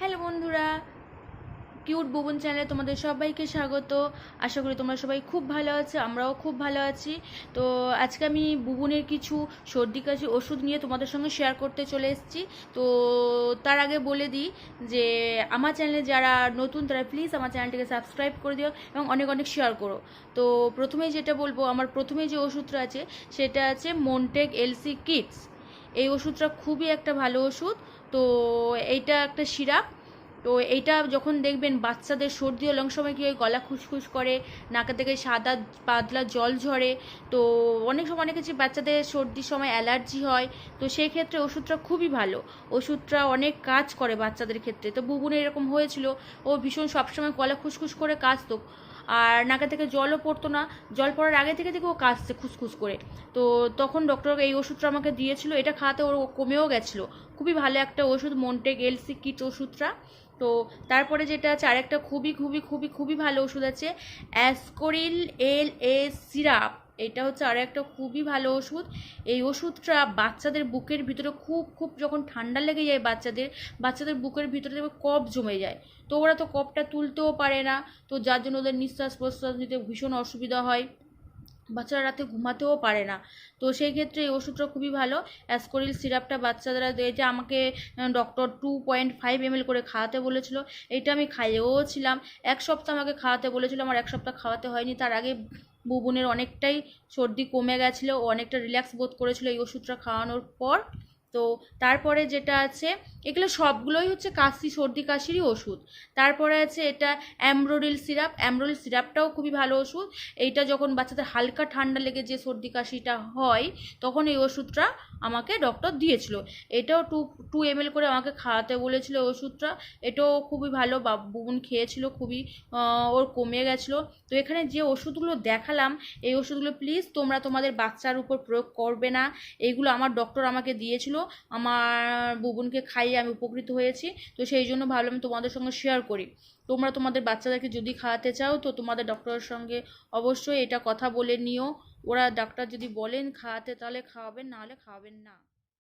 Hello বন্ধুরা, cute Bubun চ্যানেলে তোমাদের সবাইকে স্বাগত। আশা করি তোমরা সবাই খুব ভালো আছো, আমরাও খুব ভালো আছি। তো আজকে আমি বুবুনের কিছু সর্দি কাশি ওষুধ নিয়ে তোমাদের সঙ্গে শেয়ার করতে চলে এসেছি। তো তার আগে বলে দিই যে আমার চ্যানেলে যারা নতুন তারা প্লিজ আমার চ্যানেলটিকে সাবস্ক্রাইব করে দিও এবং অনেক অনেক শেয়ার করো। তো প্রথমেই যেটা বলবো, আমার প্রথমেই যে ওষুধটা আছে সেটা আছে মন্টেক এলসি কিডস। এই ওষুধটা খুবই একটা ভালো ওষুধ। তো এইটা একটা সিরাপ। তো এইটা যখন দেখবেন বাচ্চাদের সর্দি হলে অনেক সময় কী হয়, গলা খুসখুস করে, নাকে থেকে সাদা পাতলা জল ঝরে। তো অনেক সময় অনেক কিছু বাচ্চাদের সর্দির সময় অ্যালার্জি হয়। তো সেই ক্ষেত্রে ওষুধটা খুবই ভালো। ওষুধটা অনেক কাজ করে বাচ্চাদের ক্ষেত্রে। তো বুবুনের এরকম হয়েছিল, ও ভীষণ সবসময় গলা খুসখুস করে কাশতো, আর নাকে থেকে জলও পড়তো না। জল পড়ার আগে থেকে ও কাশছে খুসখুস করে। তো তখন ডক্টর এই ওষুধটা আমাকে দিয়েছিল, এটা খাওয়াতে ওর কমেও গেছিলো। খুবই ভালো একটা ওষুধ মন্টেক এলসি কিট ওষুধটা। তো তারপরে যেটা আছে আরেকটা খুবই খুবই খুবই খুবই ভালো ওষুধ আছে, অ্যাসকোরিল এল এ সিরাপ। এটা হচ্ছে আর একটা খুবই ভালো ওষুধ। এই ওষুধটা বাচ্চাদের বুকের ভিতরে খুব খুব যখন ঠান্ডা লেগে যায় বাচ্চাদের বুকের ভিতরে কফ জমে যায়। তো ওরা তো কফটা তুলতেও পারে না, তো যার জন্য ওদের নিঃশ্বাস প্রশ্বাস নিতে ভীষণ অসুবিধা হয়, বাচ্চারা রাতে ঘুমাতেও পারে না। তো সেই ক্ষেত্রে এই ওষুধটা খুবই ভালো। অ্যাসকোরিল সিরাপটা বাচ্চারা, এটা আমাকে ডক্টর 2.5 ml করে খাওয়াতে বলেছিল। এটা আমি খাইয়েও ছিলাম। 1 সপ্তাহ আমাকে খাওয়াতে বলেছিল, আমার 1 সপ্তাহ খাওয়াতে হয়নি। তার আগে বুবুনের অনেকটাই সর্দি কমে গেছিলো, ও অনেকটা রিল্যাক্স বোধ করেছিল এই ওষুধটা খাওয়ানোর পর। তো তারপরে যেটা আছে, এগুলো সবগুলোই হচ্ছে কাশি সর্দি কাশিরই ওষুধ। তারপরে আছে এটা অ্যামরোডিল সিরাপ। অ্যামরোডিল সিরাপটাও খুবই ভালো ওষুধ। এইটা যখন বাচ্চাদের হালকা ঠান্ডা লেগে যে সর্দি কাশিটা হয়, তখন এই ওষুধটা আমাকে ডক্টর দিয়েছিল। এটাও 2 ml করে আমাকে খাওয়াতে বলেছিল ওষুধটা। এটাও খুবই ভালো, বুবুন খেয়েছিল, খুবই ওর কমে গেছিলো। তো এখানে যে ওষুধগুলো দেখালাম, এই ওষুধগুলো প্লিজ তোমরা তোমাদের বাচ্চার উপর প্রয়োগ করবে না। এইগুলো আমার ডক্টর আমাকে দিয়েছিল, আমার বুবুনকে খাইয়ে আমি উপকৃত হয়েছি। তো সেই জন্য ভাবলাম তোমাদের সঙ্গে শেয়ার করি। তোমরা তোমাদের বাচ্চাদেরকে যদি খাওয়াতে চাও তো তোমাদের ডক্টরের সঙ্গে অবশ্যই এটা কথা বলে নিও। ওরা ডাক্তার যদি বলেন খাওয়াতে তাহলে খাওয়াবেন, নাহলে খাওয়াবেন না।